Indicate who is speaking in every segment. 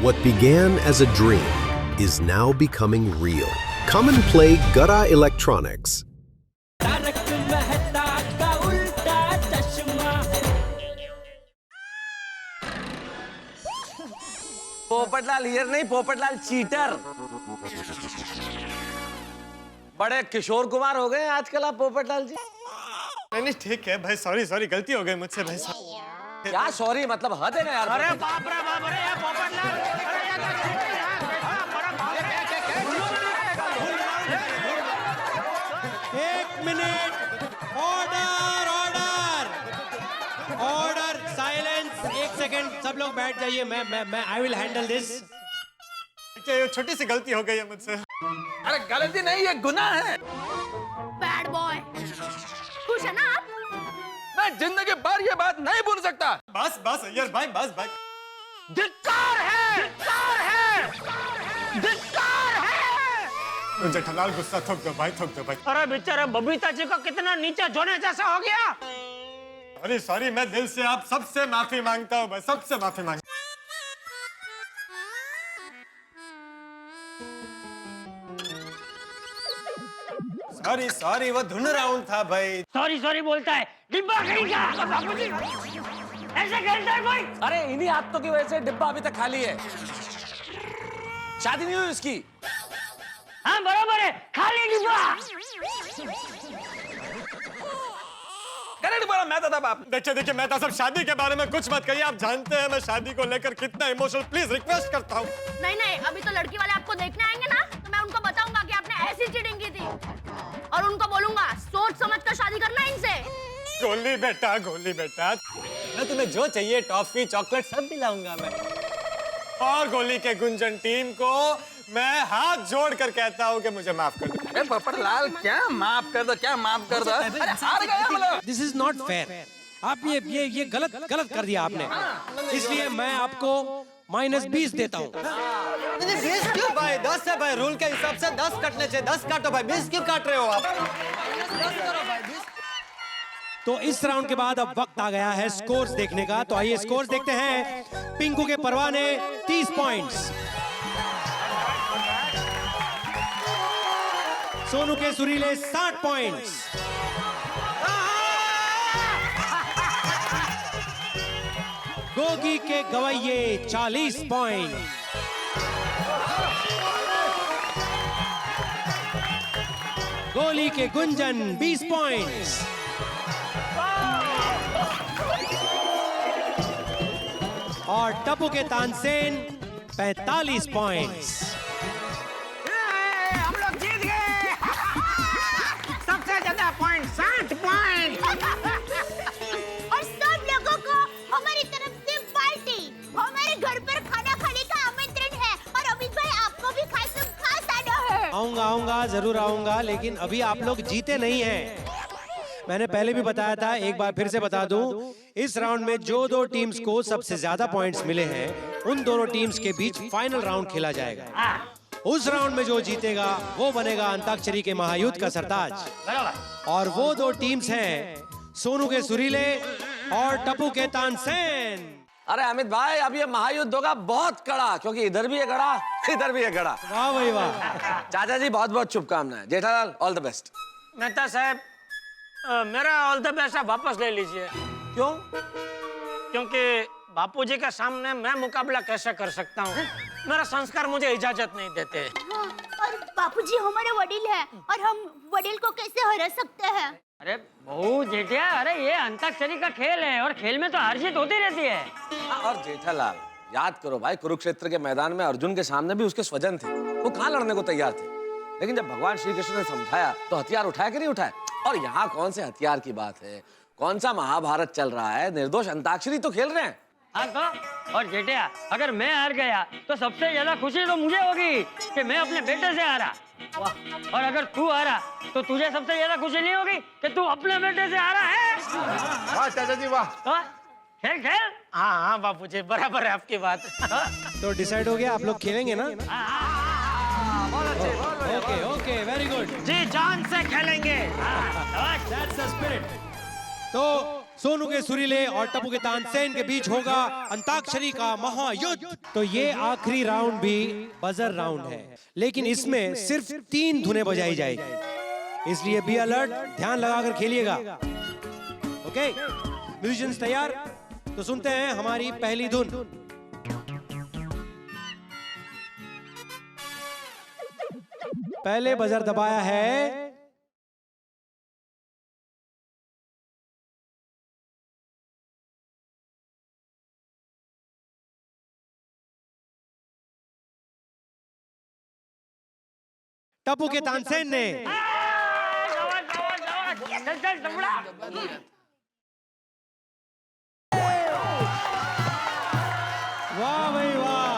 Speaker 1: What began as a dream is now becoming real. Come and play Gada Electronics.
Speaker 2: Popatlal here नहीं, Popatlal cheater. बड़े किशोर कुमार हो गए आजकल आप पोपटलाल जी।
Speaker 3: नहीं ठीक है भाई, सॉरी सॉरी, गलती हो गई मुझसे भाई।
Speaker 2: क्या सॉरी, मतलब हद है ना यार।
Speaker 4: अरे बाप रे बाप रे, ये पोपटलाल, अरे ये तो
Speaker 5: एक minute, order order order, silence, एक सेकंड, सब लोग बैठ जाइए। मैं आई विल हैंडल दिस।
Speaker 3: ये छोटी सी गलती हो गई है मुझसे।
Speaker 2: अरे गलती नहीं, ये गुनाह है।
Speaker 6: बैड बॉय, खुश है ना आप?
Speaker 2: मैं जिंदगी भर ये बात नहीं भूल सकता।
Speaker 3: बस बस यार भाई, बस भाई।
Speaker 4: धिक्कार है, धिक्कार है, धिक्कार है।
Speaker 3: जेठालाल गुस्सा थोक दो भाई, थोक दो भाई।
Speaker 4: अरे बेचारे बबीता जी को कितना नीचे जोने जैसा हो गया।
Speaker 3: अरे सॉरी, मैं दिल से आप सबसे माफी मांगता हूँ भाई, सबसे माफी मांगता हूँ। सॉरी सॉरी, वो धुन राउंड था भाई।
Speaker 4: सॉरी सॉरी बोलता है, डिब्बा खरीदा बाबूजी, ऐसे खेलता है कोई?
Speaker 2: अरे इन्हीं आदतों की वजह से डिब्बा अभी तक खाली है। शादी नहीं हुई उसकी।
Speaker 4: हाँ बराबर है, खाली डिब्बा।
Speaker 2: करेक्ट बोला, मैं था बाप।
Speaker 3: देखिए देखिए, मैं सब शादी के बारे में कुछ मत कहिए। आप जानते हैं मैं शादी को लेकर कितना इमोशनल। प्लीज रिक्वेस्ट करता हूँ।
Speaker 6: नहीं नहीं, अभी तो लड़की वाले आपको देखने आएंगे ना, तो मैं उनको बताऊंगा कि आपने ऐसी चीटिंग की थी, और उनको बोलूंगा सोच समझ कर शादी करना इनसे।
Speaker 3: गोली बेटा, गोली बेटा, मैं तुम्हें जो चाहिए टॉफी चॉकलेट सब दिलाऊंगा मैं। और गोली के गुंजन टीम को मैं हाथ जोड़ कर कहता हूँ कि मुझे माफ कर दो।
Speaker 2: अरे पोपटलाल, क्या माफ कर दो, क्या माफ कर दो। अरे हार गए हम लोग।
Speaker 5: This is not fair. आप ये गलत कर दिया आपने, इसलिए मैं आपको -20 देता हूँ।
Speaker 3: 20 क्यों भाई? 10 है भाई, रूल के हिसाब से 10 कटने चाहिए। 10 काटो भाई, 20 क्यों काट रहे हो आप?
Speaker 5: तो इस राउंड के बाद अब वक्त आ गया है स्कोर्स देखने का। तो आइए स्कोर्स देखते हैं। पिंकू के परवाने 30 पॉइंट्स, सोनू के सुरीले 60 पॉइंट्स, गोगी के गवैये 40 पॉइंट, गोली के गुंजन 20 पॉइंट्स, और टप्पू के तानसेन 45 पॉइंट्स।
Speaker 4: हम लोग जीत गए। सबसे ज्यादा पॉइंट 60 पॉइंट।
Speaker 6: और सब लोगों को हमारी तरफ से पार्टी, हमारे घर पर खाना खाने का आमंत्रण है। और अमित भाई, आपको भी खास आना है।
Speaker 5: आऊंगा जरूर आऊंगा, लेकिन अभी आप लोग जीते नहीं हैं। मैंने पहले भी बताया था, एक बार फिर से बता दूं, इस राउंड में जो दो टीम्स को सबसे ज्यादा पॉइंट्स मिले हैं, उन दोनों टीम्स के बीच फाइनल राउंड खेला जाएगा। उस राउंड में जो जीतेगा वो बनेगा अंताक्षरी के महायुद्ध का सरताज। और वो दो टीम्स हैं सोनू के सुरीले और टप्पू के तानसेन।
Speaker 2: अरे अमित भाई, अब ये महायुद्ध होगा बहुत कड़ा, क्योंकि इधर भी है कड़ा, इधर भी है कड़ा।
Speaker 5: वाह भाई वाह।
Speaker 2: चाचा जी बहुत बहुत शुभकामनाएं। Jethalal, all the best.
Speaker 4: Mehta साहब, मेरा ऑल द बेस्ट आप वापस ले लीजिए।
Speaker 2: क्यों?
Speaker 4: क्योंकि बापूजी के सामने मैं मुकाबला कैसे कर सकता हूँ? मेरा संस्कार मुझे इजाजत नहीं देते।
Speaker 6: हाँ, और बापूजी हमारे वडील हैं, और हम वडील को कैसे हरा सकते हैं?
Speaker 4: अरे बहू जेठिया, अरे ये अंताक्षरी का खेल है, और खेल में तो हार जीत होती रहती है।
Speaker 2: और जेठालाल, याद करो भाई, कुरुक्षेत्र के मैदान में अर्जुन के सामने भी उसके स्वजन थे। वो कहाँ लड़ने को तैयार थे, लेकिन जब भगवान श्री कृष्ण ने समझाया तो हथियार उठाया कि नहीं उठाया। और यहाँ कौन से हथियार की बात है, कौन सा महाभारत चल रहा है, निर्दोष अंताक्षरी तो खेल रहे हैं।
Speaker 4: हाँ तो, और जेठिया, अगर मैं हार गया तो सबसे ज्यादा खुशी तो मुझे होगी कि मैं अपने बेटे से हारा। और अगर तू हारा तो तुझे सबसे ज्यादा खुशी नहीं होगी कि तू अपने बेटे से हारा है।
Speaker 2: वाह चाचा जी वाह।
Speaker 4: खेल खेल। हाँ हाँ बापूजी, बराबर है आपकी बात।
Speaker 5: तो डिसाइड हो गया, आप लोग खेलेंगे ना? Okay okay, very good.
Speaker 4: जी जान से खेलेंगे।
Speaker 5: That's the spirit. तो सोनू के सुरीले और टप्पू के तानसेन के बीच होगा अंताक्षरी का महायुद्ध। तो ये आखिरी राउंड भी बजर राउंड है, लेकिन इसमें सिर्फ 3 धुनें बजाई जाएगी, इसलिए बी अलर्ट, ध्यान लगाकर खेलिएगा। ओके, म्यूजिशियंस तैयार? तो सुनते हैं हमारी पहली धुन। पहले बजर दबाया है टप्पू के तानसेन ने।
Speaker 4: चल चल टपड़ा।
Speaker 5: वाह भाई वाह,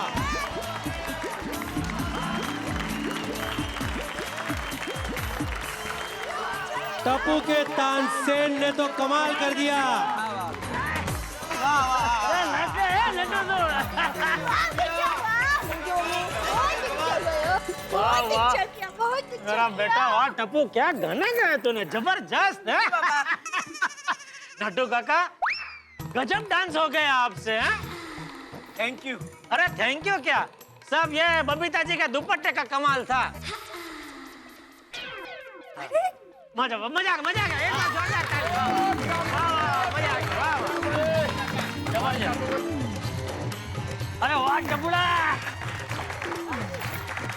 Speaker 5: टप्पू के तानसेन ने तो कमाल कर दिया।
Speaker 4: मेरा बेटा, वाह टप्पू, क्या गाना गाया तूने, जबरदस्त है। नट्टू काका, गजब डांस हो गया आपसे। Thank you. अरे थैंक यू क्या, सब ये बबीता जी के दुपट्टे का कमाल था। मजा मजा मजा आ गया, एक बार जोरदार ताली। मजा आ गया, वाह अरे वाह टप्पूड़ा,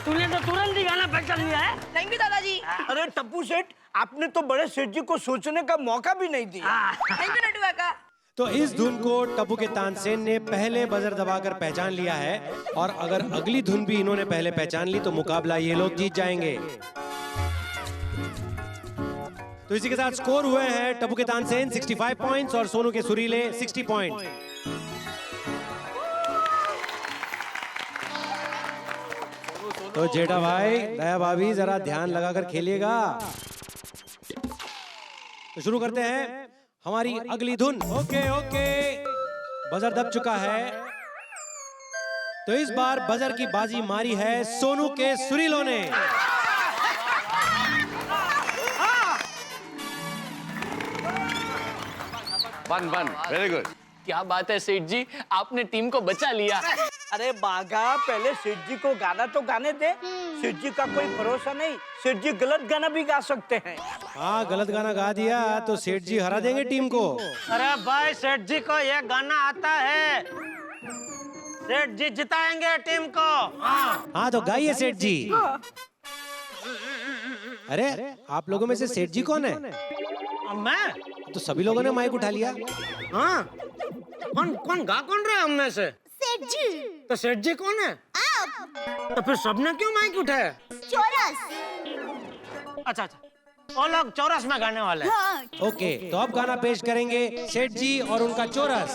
Speaker 4: तूने तो तुरंत ही गाना पहचान लिया है।
Speaker 7: थैंक यू दादाजी। अरे टप्पू सेठ, आपने तो बड़े सेठ जी को सोचने का मौका भी नहीं दिया। थैंक यू नट्टू काका।
Speaker 5: तो इस धुन को टप्पू के तानसेन ने पहले बजर दबाकर पहचान लिया है, और अगर अगली धुन भी इन्होंने पहले पहचान ली तो मुकाबला ये लोग जीत जाएंगे। तो इसी के साथ स्कोर हुए हैं टप्पू के तानसेन 65 पॉइंट्स और सोनू के सुरीले 60 पॉइंट्स। तो जेठा भाई, दया भाभी, जरा ध्यान लगाकर खेलिएगा। तो शुरू करते हैं हमारी अगली धुन। ओके ओके, बजर दब चुका है, तो इस बार बजर की बाजी मारी है सोनू के सुरीलों ने।
Speaker 2: बन वेरी गुड।
Speaker 8: क्या बात है सेठ जी, आपने टीम को बचा लिया।
Speaker 7: अरे बागा, पहले सेठ जी को गाना तो गाने दे। सेठ जी का कोई भरोसा नहीं, सेठ जी गलत गाना भी गा सकते हैं।
Speaker 5: हाँ, गलत गाना गा दिया तो सेठ जी हरा देंगे टीम को।
Speaker 4: अरे भाई, सेठ जी को ये गाना आता है, सेठ जी जिताएंगे टीम को।
Speaker 5: हाँ तो गाइए सेठ जी। अरे आप लोगों में से सेठ जी कौन है?
Speaker 4: मैं?
Speaker 5: तो सभी लोगों ने माइक उठा लिया।
Speaker 4: हाँ, कौन गा कौन रहा है हम में से?
Speaker 6: सेठ जी।
Speaker 4: तो सेठ जी कौन है?
Speaker 6: आप।
Speaker 4: तो फिर सबने क्यों माइक उठाया?
Speaker 6: चौरस।
Speaker 4: अच्छा, वो लोग चौरस में गाने वाले हैं।
Speaker 6: हाँ।
Speaker 5: ओके, तो अब गाना पेश करेंगे सेठ जी और उनका चौरस।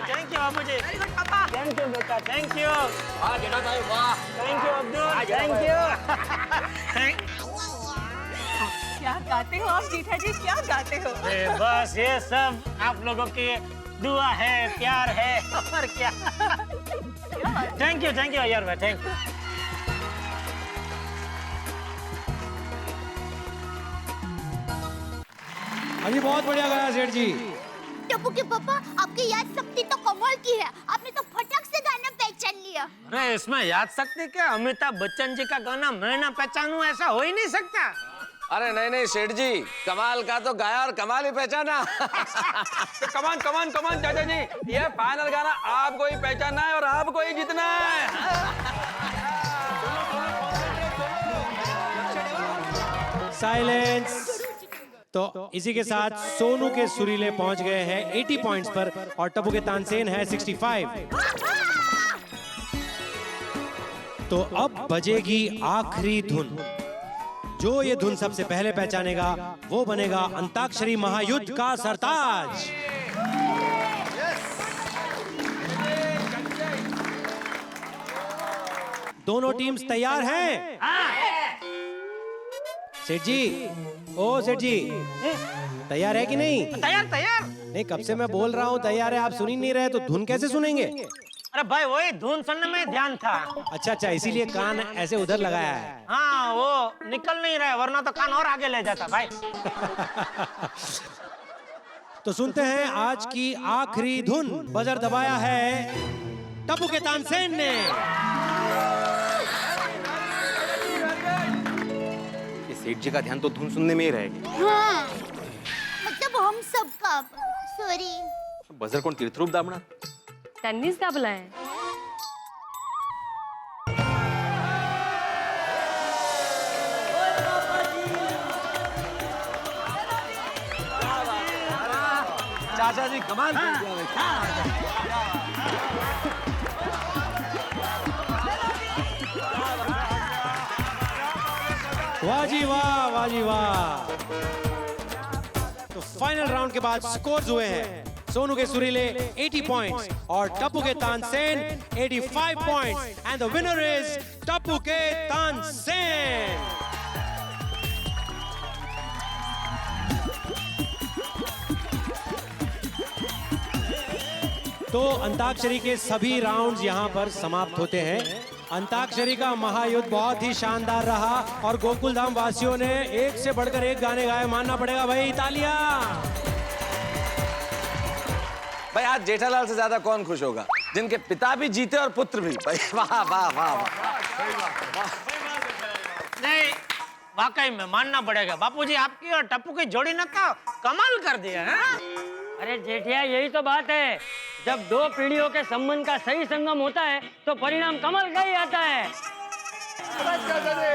Speaker 4: थैंक यू मुझे। थैंक यू बेटा, थैंक यू।
Speaker 8: वाह जेठा भाई वाह।
Speaker 4: Thank you Abdul, thank you.
Speaker 7: क्या गाते हो आप जीठा जी, क्या गाते हो?
Speaker 4: बस ये सब आप लोगों की दुआ है, प्यार है, और क्या। थैंक यू अय्यर भाई, थैंक यू।
Speaker 5: अभी बहुत बढ़िया गाया सेठ जी।
Speaker 6: टप्पू के पापा, आपकी याद शक्ति तो कमाल की है, आपने तो फटक से गाना पहचान लिया।
Speaker 4: अरे इसमें याद शक्ति क्या, अमिताभ बच्चन जी का गाना मैं ना पहचानूं, ऐसा हो ही नहीं सकता।
Speaker 2: अरे नहीं सेठ जी, कमाल का तो गाया और कमाल ही पहचाना।
Speaker 9: कमान चाचा जी, ये फाइनल गाना आपको ही पहचानना है और आपको ही जीतना है।
Speaker 5: साइलेंस। तो इसी के साथ सोनू के सुरीले पहुंच गए हैं 80 पॉइंट्स पर और टप्पू के तानसेन है 65। तो अब बजेगी आखिरी धुन। जो ये धुन सबसे पहले पहचानेगा वो बनेगा अंताक्षरी महायुद्ध का सरताज। दोनों टीम्स तैयार हैं? सेठ जी, ओ सेठ जी, तैयार है कि नहीं?
Speaker 4: तैयार।
Speaker 5: नहीं, कब से मैं बोल रहा हूँ तैयार है, आप सुन ही नहीं रहे, तो धुन कैसे सुनेंगे?
Speaker 10: अरे भाई वही धुन सुनने में ध्यान था।
Speaker 5: अच्छा अच्छा, इसीलिए कान ऐसे उधर लगाया है।
Speaker 10: हाँ वो निकल नहीं रहा है, वरना तो कान और आगे ले जाता भाई।
Speaker 5: तो सुनते हैं आज की आखिरी धुन। बजर दबाया है टप्पू के तानसेन ने।
Speaker 11: सेठ जी का ध्यान तो धुन सुनने में ही रहेगा।
Speaker 6: हाँ, मतलब हम सबका। सॉरी।
Speaker 11: बजर कोण तीर्थरूप दामना?
Speaker 12: त्यांनीच दाबलाय।
Speaker 2: चाचा जी कमाल कर दिया भाई, क्या बात है।
Speaker 5: वाह जी वाह, वाह जी वाह। तो फाइनल राउंड के बाद स्कोर्स हुए हैं। सोनू के सुरीले 80 पॉइंट्स और टप्पू के Tansen 85 points and the winner is Tappu के तानसेन। तो अंताक्षरी के सभी राउंड्स यहाँ पर समाप्त होते हैं। अंताक्षरी का महायुद्ध बहुत ही शानदार रहा और गोकुल धाम वासियों ने एक से बढ़कर एक गाने गाए, मानना पड़ेगा भाई, तालियां।
Speaker 2: भाई आज जेठालाल से ज्यादा कौन खुश होगा, जिनके पिता भी जीते और पुत्र भी। भाई वाह वाह वाह वाह।
Speaker 10: नहीं वाकई में मानना पड़ेगा, बापूजी आपकी और टप्पू की जोड़ी ने तो कमाल कर दिया है।
Speaker 4: अरे जेठिया यही तो बात है, जब दो पीढ़ियों के संबंध का सही संगम होता है तो परिणाम कमल का ही आता है।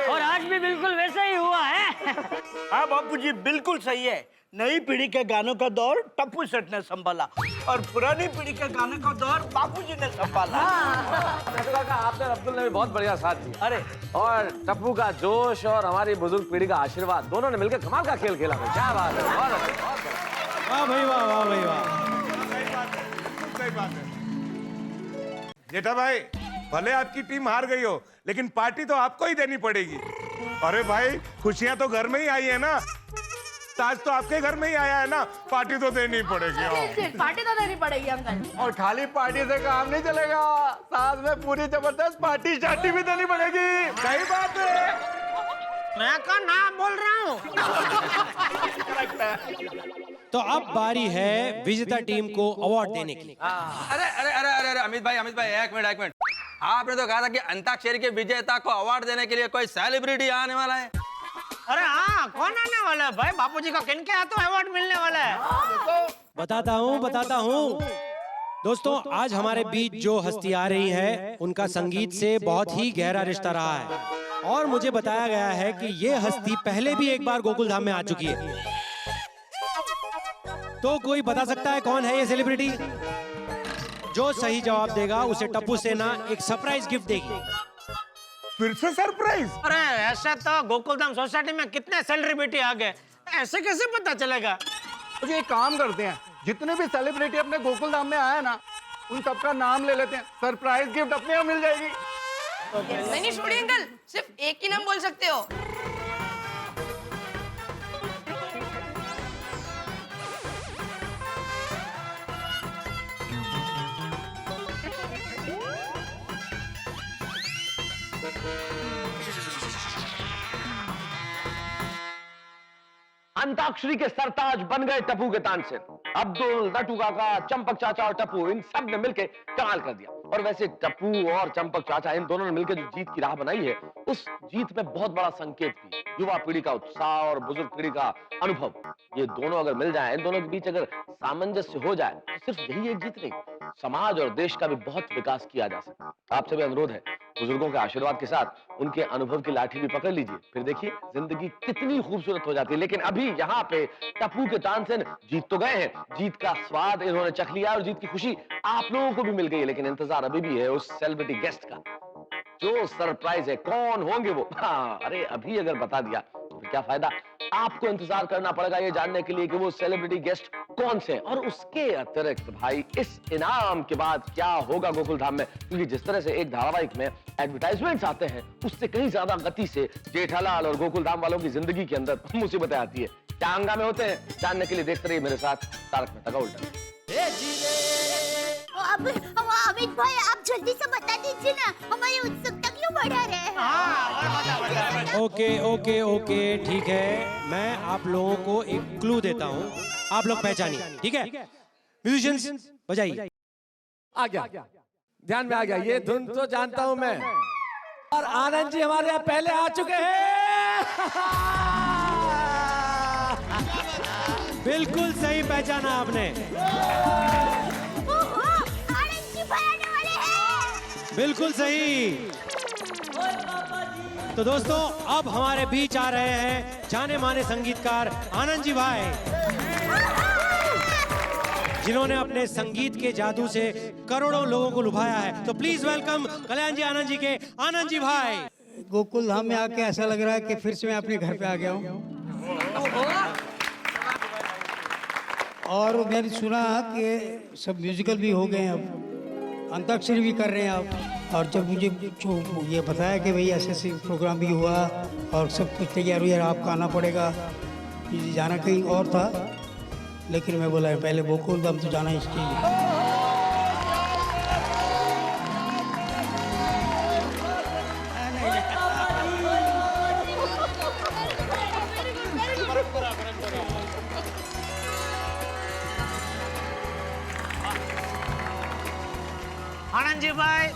Speaker 4: और आज भी बिल्कुल वैसे ही हुआ है।
Speaker 7: हाँ बापूजी बिल्कुल सही है। नई पीढ़ी के गानों का दौर टप्पू सेठ ने संभाला और पुरानी पीढ़ी के गाने का दौर बापूजी ने संभाला।
Speaker 2: काका आपने अब्दुल ने भी बहुत बढ़िया साथ दिया। अरे और टप्पू का जोश और हमारी बुजुर्ग पीढ़ी का आशीर्वाद, दोनों ने मिलकर कमाल का खेल खेला भाई। क्या बात है, बहुत अच्छा, बहुत बढ़िया।
Speaker 5: वाह भाई वाह, वाह भाई वाह।
Speaker 13: सही बात है जेठा भाई, भले आपकी टीम हार गई हो लेकिन पार्टी तो आपको ही देनी पड़ेगी। अरे भाई खुशियां तो घर में ही आई है ना, ताज तो आपके घर में ही आया है ना, पार्टी तो देनी पड़ेगी।
Speaker 12: पार्टी तो देनी पड़ेगी अंकल।
Speaker 9: और खाली पार्टी से काम नहीं चलेगा, साथ में पूरी जबरदस्त पार्टी शार्टी भी देनी पड़ेगी।
Speaker 13: सही बात है,
Speaker 10: मैं का नाम बोल रहा हूँ।
Speaker 5: तो अब बारी है विजेता टीम को अवार्ड देने की।
Speaker 9: अरे अरे अरे अरे अरे अमित भाई एक मिनट। आपने तो कहा था कि अंताक्षरी के विजेता को अवार्ड देने के लिए कोई सेलिब्रिटी आने वाला है।
Speaker 10: अरे हाँ कौन आने वाला है भाई? बापूजी का किनके हाथों अवार्ड मिलने वाला है?
Speaker 5: बताता हूँ। दोस्तों आज हमारे बीच जो हस्ती आ रही है उनका संगीत से बहुत ही गहरा रिश्ता रहा है और मुझे बताया गया है कि ये हस्ती पहले भी एक बार गोकुल धाम में आ चुकी है। तो कोई बता सकता है कौन है ये सेलिब्रिटी? जो सही जवाब देगा उसे टप्पू सेना एक सरप्राइज गिफ्ट देगी।
Speaker 13: फिर से सरप्राइज?
Speaker 10: अरे ऐसा तो गोकुलधाम सोसाइटी में कितने सेलिब्रिटी आ गए, ऐसे कैसे पता चलेगा?
Speaker 9: तो एक काम करते हैं, जितने भी सेलिब्रिटी अपने गोकुल धाम में आए ना, उन सबका नाम ले लेते हैं, सरप्राइज गिफ्ट अपने यहाँ मिल जाएगी।
Speaker 12: नहीं छोड़िए अंकल, सिर्फ एक ही नाम बोल सकते हो।
Speaker 2: अंताक्षरी के सरताज बन गए टप्पू के तानसेन। अब्दुल, नटू काका, चंपक चाचा और टप्पू, इन सब ने मिलकर कमाल कर दिया। और वैसे टप्पू और चंपक चाचा इन दोनों ने मिलकर जो जीत की राह बनाई है, उस जीत में बहुत बड़ा संकेत भी, युवा पीढ़ी का उत्साह और बुजुर्ग पीढ़ी का अनुभव, ये दोनों अगर मिल जाए, इन दोनों के बीच अगर सामंजस्य हो जाए, तो सिर्फ यही एक जीत नहीं, समाज और देश का भी बहुत विकास किया जा सकता है। आपसे भी अनुरोध है, बुजुर्गों के आशीर्वाद के साथ उनके अनुभव की लाठी भी पकड़ लीजिए, फिर देखिए जिंदगी कितनी खूबसूरत हो जाती है। लेकिन अभी यहाँ पे टप्पू के तानसेन जीत तो गए हैं, जीत का स्वाद इन्होंने चख लिया और जीत की खुशी आप लोगों को भी मिल गई है, लेकिन इंतजार अभी भी है उस सेलिब्रिटी गेस्ट का। जो सरप्राइज है, कौन होंगे वो? हाँ, अरे अभी अगर बता दिया तो क्या फायदा, आपको इंतजार करना पड़ेगा ये जानने के लिए कि वो सेलिब्रिटी गेस्ट कौन से हैं। और उसके अतिरिक्त भाई इस इनाम के बाद क्या होगा गोकुल धाम में, क्योंकि जिस तरह से एक धारावाहिक में एडवर्टाइजमेंट्स आते हैं, उससे कहीं ज्यादा गति से जेठालाल और गोकुल धाम वालों की जिंदगी के अंदर मुसीबतें आती है। क्या हंगामे होते हैं, जानने के लिए देखते रहिए मेरे साथ तारक मेहता का उल्टा।
Speaker 6: अब अमित भाई आप जल्दी से बता दीजिए ना, हमारी उत्सुकता क्यों बढ़ा रहे हैं?
Speaker 5: ओके ओके ओके ठीक है, मैं आप लोगों को एक क्लू देता हूँ, आप लोग पहचानिए, ठीक है? म्यूजिशियंस बजाइए।
Speaker 2: आ गया, ध्यान में आ गया, ये धुन तो जानता हूं मैं। और आनंद जी हमारे यहाँ पहले आ चुके हैं।
Speaker 5: बिल्कुल सही पहचाना आपने,
Speaker 6: ओहो, आनंद जी भाई आने वाले हैं।
Speaker 5: बिल्कुल सही। तो दोस्तों अब हमारे बीच आ रहे हैं जाने माने संगीतकार आनंद जी भाई, जिन्होंने अपने संगीत के जादू से करोड़ों लोगों को लुभाया है। तो प्लीज वेलकम कल्याण जी आनंद जी के आनंद जी भाई।
Speaker 14: गोकुल धाम में आके ऐसा लग रहा है कि फिर से मैं अपने घर पे आ गया हूँ। और मैंने सुना कि सब म्यूजिकल भी हो गए हैं, अब अंताक्षरी भी कर रहे हैं आप। और जब मुझे जो ये बताया कि भाई ऐसे प्रोग्राम भी हुआ और सब कुछ तैयार हुआ, आपको आना पड़ेगा, जाना कहीं और था, लेकिन मैं बोला पहले गोकुल धाम तो जाना इसके लिए।
Speaker 10: आनंद जी भाई,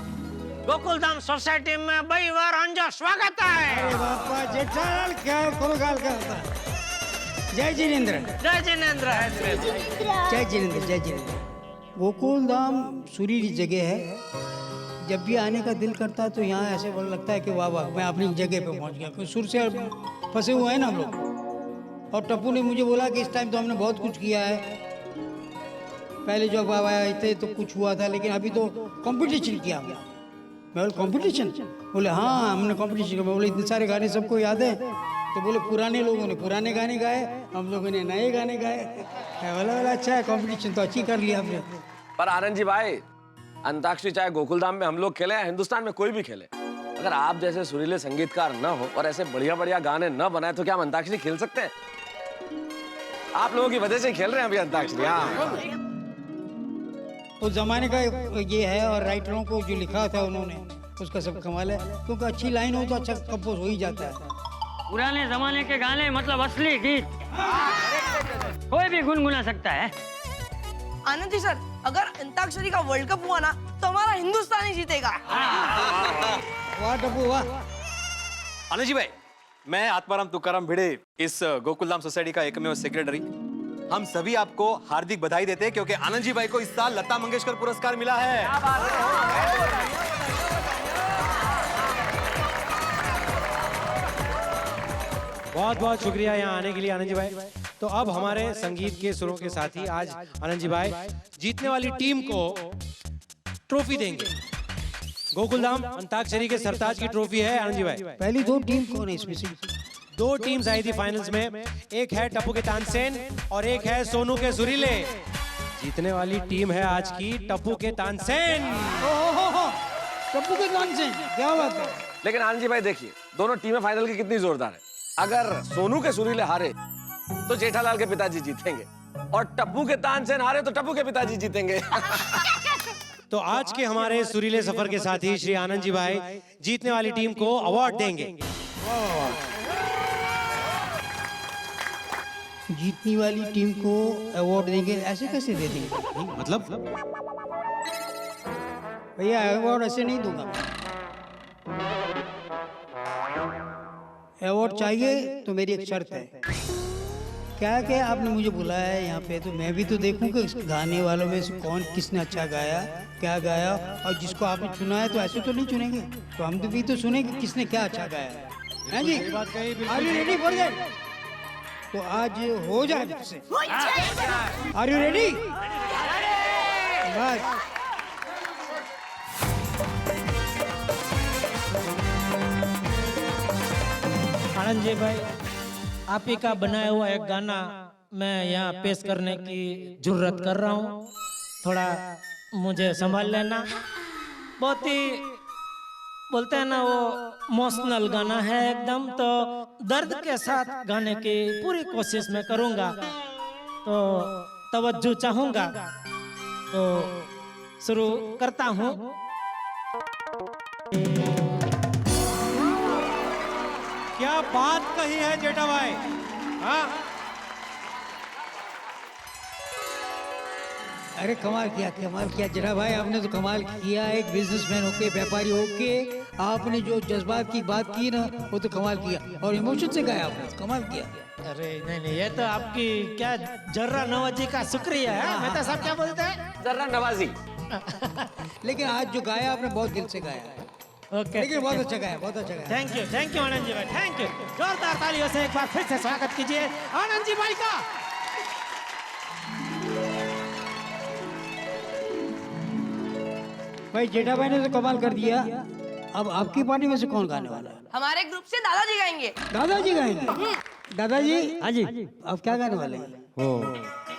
Speaker 10: गोकुल धाम सोसाइटी में भाई बार अंजा स्वागत है।
Speaker 14: अरे बापा जेठालाल क्या कोलगाल का होता है। जय जिनेंद्र,
Speaker 10: जय जिनेंद्र,
Speaker 14: जय जिनेंद्र, जय जिनेंद्र। गोकुल धाम सुरीली जगह है, जब भी आने का दिल करता है तो यहाँ ऐसे लगता है कि वाह वाह मैं अपनी जगह पे पहुँच गया। कोई सुर से फंसे हुए हैं ना हम लोग। और टप्पू ने मुझे बोला कि इस टाइम तो हमने बहुत कुछ किया है, पहले जब आए थे तो कुछ हुआ था, लेकिन अभी तो कंपटीशन किया। मैं बोले कंपटीशन? बोले हाँ हमने कंपटीशन किया। मैं बोले इतने सारे गाने सबको याद है? तो बोले पुराने लोगों ने पुराने गाने गाए, हम लोगों ने नए गाने गाए। बोला अच्छा है, कंपटीशन तो अच्छी कर लिया आपने।
Speaker 2: पर आनंद जी भाई, अंताक्षरी चाहे गोकुलधाम में हम लोग खेले या हिंदुस्तान में कोई भी खेले, अगर आप जैसे सुरीले संगीतकार न हो और ऐसे बढ़िया बढ़िया गाने न बनाए तो क्या हम अंताक्षरी खेल सकते हैं? आप लोगों की वजह से खेल रहे हैं अभी अंताक्षरी। हाँ,
Speaker 14: उस जमाने का ये है, और राइटरों को जो लिखा था उन्होंने उसका सब कमाल है, क्योंकि अच्छी लाइन हो तो अच्छा कंपोज हो ही जाता है।
Speaker 4: पुराने जमाने के गाने मतलब असली गीत कोई भी गुनगुना सकता है।
Speaker 12: आनंद जी सर, अगर अंताक्षरी का वर्ल्ड कप हुआ ना तो हमारा हिंदुस्तान ही जीतेगा।
Speaker 14: वाह टप्पू वाह।
Speaker 11: आनंद जी भाई, मैं आत्माराम तुकाराम भिड़े, इस गोकुलधाम सोसाइटी का एकमेव सेक्रेटरी, हम सभी आपको हार्दिक बधाई देते हैं क्योंकि आनंद जी भाई को इस साल लता मंगेशकर पुरस्कार मिला है।
Speaker 5: बहुत बहुत शुक्रिया यहाँ आने के लिए आनंद जी भाई। तो अब हमारे संगीत के सुरों के साथ ही आज आनंद जी भाई जीतने वाली टीम को ट्रॉफी देंगे। गोकुलधाम अंताक्षरी के सरताज की ट्रॉफी है आनंद जी भाई।
Speaker 14: पहली दो टीम कौन है इसमें से?
Speaker 5: दो टीम्स आई थी फाइनल्स में, एक है टप्पू के तानसेन और एक है सोनू के सुरीले। जीतने वाली टीम है आज की टप्पू के तानसेन।
Speaker 14: टप्पू के तानसेन, क्या बात है।
Speaker 2: लेकिन आनंद जी भाई देखिए, दोनों टीमें फाइनल की कितनी जोरदार है। अगर सोनू के सुरीले हारे तो जेठालाल के पिताजी जीतेंगे, और टप्पू के तानसेन हारे तो टप्पू के पिताजी जीतेंगे।
Speaker 5: तो आज के हमारे सुरीले सफर के साथी श्री आनंद जी भाई जीतने वाली टीम को अवार्ड देंगे।
Speaker 14: जीतने वाली टीम को अवार्ड देंगे, ऐसे कैसे दे देंगे?
Speaker 5: मतलब
Speaker 14: भैया अवार्ड ऐसे नहीं दूंगा। अवार्ड चाहिए तो मेरी एक शर्त है। क्या क्या आपने मुझे बुलाया है यहाँ पे, तो मैं भी तो देखूं कि गाने वालों में से कौन किसने अच्छा गाया, क्या गाया। और जिसको आपने चुना है तो ऐसे तो नहीं चुनेंगे, तो हम तो भी तो सुने कि किसने क्या अच्छा गाया है जी। Are you ready for that? तो आज हो जाए। Are you ready? बस
Speaker 10: आनंद जी भाई, आप ही का बनाया हुआ एक गाना मैं यहाँ पेश करने की जुर्रत कर रहा हूँ, थोड़ा मुझे संभाल लेना। बहुत ही बोलते हैं ना वो इमोशनल गाना है एकदम, तो दर्द के साथ गाने की पूरी कोशिश मैं करूँगा, तो तवज्जो चाहूँगा। तो शुरू करता हूँ।
Speaker 5: क्या बात कही है जेठा भाई। हाँ
Speaker 14: अरे कमाल किया जरा भाई, आपने तो कमाल किया। एक बिजनेसमैन होके, व्यापारी होके आपने जो जज्बात की बात की ना, वो तो कमाल किया। और इमोशन से गाया आपने, तो कमाल किया।
Speaker 10: अरे नहीं, ये तो आपकी क्या जर्रा नवाजी का शुक्रिया है। मेहता साहब क्या बोलते हैं?
Speaker 2: जर्रा नवाजी।
Speaker 14: लेकिन आज जो गाया आपने बहुत दिल से गाया।
Speaker 10: ओके,
Speaker 14: लेकिन बहुत अच्छा गाया, बहुत अच्छा गाया।
Speaker 10: थैंक यू आनंद जी भाई, थैंक यू। जोरदार तालियों से एक बार फिर से स्वागत कीजिए आनंद जी भाई का।
Speaker 14: भाई जेठा भाई ने तो कमाल कर दिया। अब आपकी पार्टी में से कौन गाने वाला है?
Speaker 12: हमारे ग्रुप से दादाजी गाएंगे।
Speaker 14: दादाजी गाएंगे। दादाजी
Speaker 15: हाँ जी,
Speaker 14: अब क्या गाने वाले हैं?
Speaker 15: वो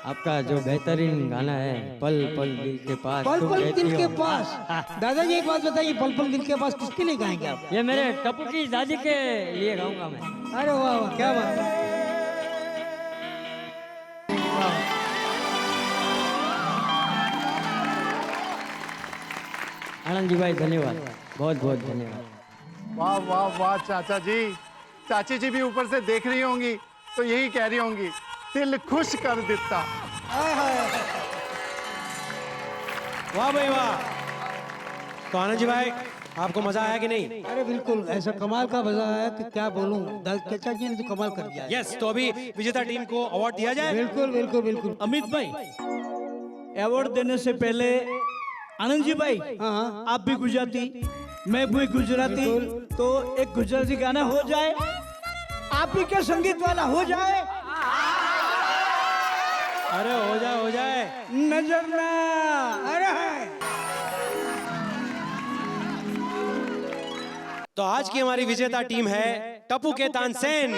Speaker 15: आपका जो बेहतरीन गाना है, पल पल दिल के पास।
Speaker 14: पल
Speaker 15: तुम
Speaker 14: पल
Speaker 15: कहती
Speaker 14: दिल के
Speaker 15: हो।
Speaker 14: पास। दादाजी एक बात बताइए, पल पल दिल के पास किसके लिए गाएंगे आप?
Speaker 15: ये मेरे टप्पू की दादी के लिए गाऊंगा मैं।
Speaker 14: अरे वाह वाह, क्या बात है।
Speaker 15: आनंद जी भाई धन्यवाद, बहुत बहुत धन्यवाद।
Speaker 16: वाह वाह वाह चाचा जी, चाची जी भी ऊपर से देख रही होंगी तो यही कह रही होंगी, दिल खुश कर देता।
Speaker 5: वाह भाई वाह। तो आनंद जी भाई आपको मजा आया कि नहीं?
Speaker 14: अरे बिल्कुल, ऐसा कमाल का मजा आया कि क्या बोलूं। चाचा जी ने तो कमाल कर दिया।
Speaker 5: यस, तो अभी विजेता टीम को अवार्ड दिया जाए।
Speaker 14: बिल्कुल बिल्कुल बिल्कुल।
Speaker 7: अमित भाई, अवार्ड देने से पहले आनंद जी भाई,
Speaker 14: हाँ
Speaker 7: आप भी गुजराती, मैं भी गुजराती, तो एक गुजराती गाना हो जाए, आप ही के संगीत वाला हो जाए।
Speaker 5: अरे हो जाए।
Speaker 14: नजर ना। अरे
Speaker 5: तो आज की हमारी विजेता टीम है टप्पू के तानसेन।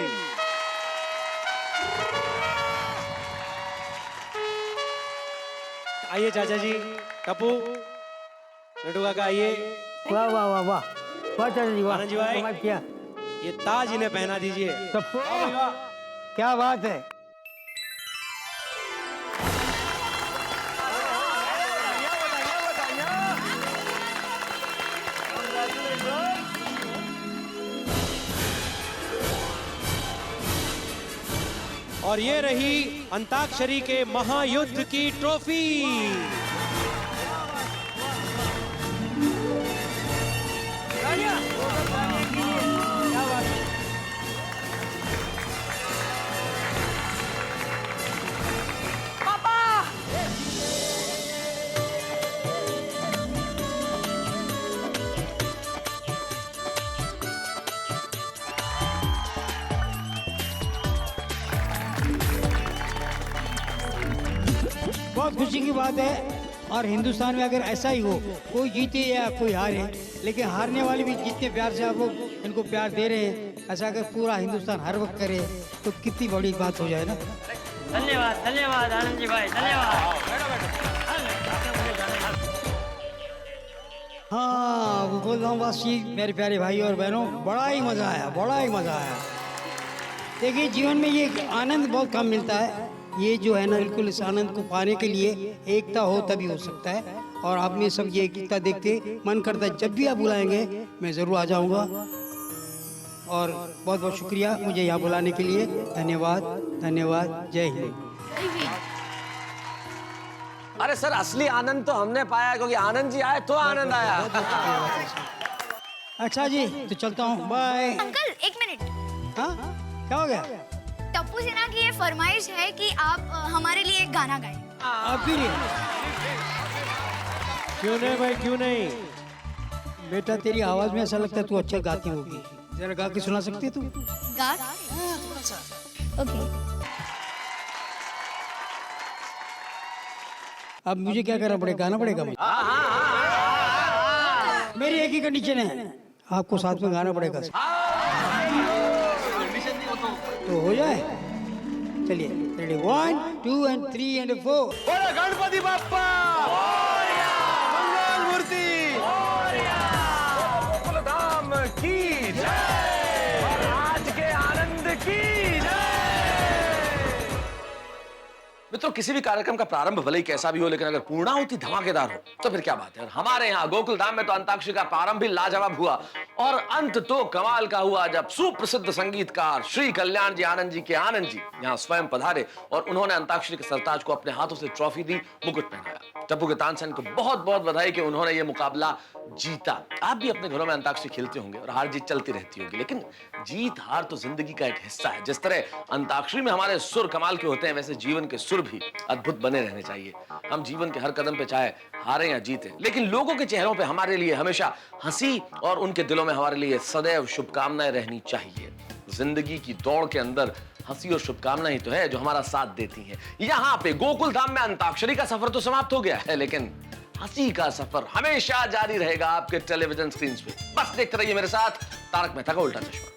Speaker 5: आइए चाचा जी, टप्पू, लड्डू काका आइए।
Speaker 14: वाह वाह वाह वाह वाह चाचा जी, वाह
Speaker 5: आनंद जी भाई,
Speaker 14: कमाल किया।
Speaker 5: ये ताज इन्हें पहना दीजिए।
Speaker 14: टप्पू, क्या बात है।
Speaker 5: और ये रही अंताक्षरी के महायुद्ध की ट्रॉफी।
Speaker 14: बहुत खुशी की बात है। और हिंदुस्तान में अगर ऐसा ही हो, कोई जीते या कोई हारे, लेकिन हारने वाले भी जितने प्यार से आप लोग इनको प्यार दे रहे हैं, ऐसा अगर पूरा हिंदुस्तान हर वक्त करे तो कितनी बड़ी बात हो जाए ना।
Speaker 4: धन्यवाद आनंद जी भाई, धन्यवाद।
Speaker 14: हाँ, गोकुलधाम वासी मेरे प्यारे भाई और बहनों, बड़ा ही मजा आया, बड़ा ही मजा आया। देखिए, जीवन में ये आनंद बहुत कम मिलता है। ये जो है ना, बिल्कुल इस आनंद को पाने के लिए एकता हो तभी हो सकता है। और आप में सब ये एकता देखते मन करता है जब भी आप बुलाएंगे मैं ज़रूर आ जाऊंगा। और बहुत बहुत शुक्रिया मुझे यहाँ बुलाने के लिए। धन्यवाद धन्यवाद, जय हिंद।
Speaker 2: अरे सर, असली आनंद तो हमने पाया क्योंकि आनंद जी आए तो आनंद आया।
Speaker 14: अच्छा जी, तो चलता हूँ, बाय।
Speaker 6: अंकल एक मिनट।
Speaker 14: हाँ, क्या हो गया?
Speaker 6: टप्पू सेना की ये फरमाइश है कि आप हमारे लिए एक गाना गाएं।
Speaker 14: आप भी नहीं?
Speaker 5: क्यों नहीं भाई, क्यों नहीं?
Speaker 14: बेटा, तेरी आवाज में ऐसा लगता है तू अच्छा गाती होगी। जरा गा के सुना सकती है तू?
Speaker 6: गा? ओके।
Speaker 14: अब मुझे क्या करना पड़ेगा? गाना पड़ेगा मुझे? मेरी एक ही कंडीशन है, आपको साथ में गाना पड़ेगा। तो हो जाए? चलिए, रेडी, 1 2 and 3 and 4।
Speaker 16: बोलो गणपति बाप्पा, मंगल मूर्ति,
Speaker 2: गोकुलधाम की जय, और आज के आनंद की जय। मित्रों, किसी भी कार्यक्रम का प्रारंभ भले ही कैसा भी हो, लेकिन अगर पूर्णाहुति धमाकेदार हो तो फिर क्या बात है। और हमारे यहाँ गोकुल धाम में तो अंताक्षरी का प्रारंभ भी लाजवाब हुआ और अंत तो कमाल का हुआ जब सुप्रसिद्ध संगीतकार श्री कल्याण जी आनंद जी के आनंद जी यहाँ स्वयं पधारे और उन्होंने अंताक्षरी के सरताज को अपने हाथों से ट्रॉफी दी, मुकुट पहनाया। टप्पू के तानसेन को बहुत बहुत बधाई कि उन्होंने ये मुकाबला जीता। आप भी अपने घरों में अंताक्षरी खेलते होंगे और हार जीत चलती रहती होगी, लेकिन जीत हार तो जिंदगी का एक हिस्सा है। जिस तरह अंताक्षरी में हमारे सुर कमाल के होते हैं, वैसे जीवन के सुर भी अद्भुत बने रहने चाहिए। हम जीवन के हर कदम पे चाहे हारें या जीतें, लेकिन लोगों के चेहरों पे हमारे लिए हमेशा हंसी और उनके दिलों में हमारे लिए सदैव शुभकामनाएं रहनी चाहिए। जिंदगी की दौड़ के अंदर हंसी और शुभकामनाएं ही तो है जो हमारा साथ देती हैं। यहाँ पे गोकुल धाम में अंताक्षरी का सफर तो समाप्त हो गया है, लेकिन हंसी का सफर हमेशा जारी रहेगा आपके टेलीविजन स्क्रीन पे। बस देखते रहिए मेरे साथ तारक मेहता का उल्टा चश्मा।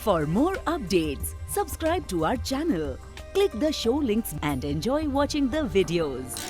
Speaker 17: For more updates, subscribe to our channel, click the show links and enjoy watching the videos.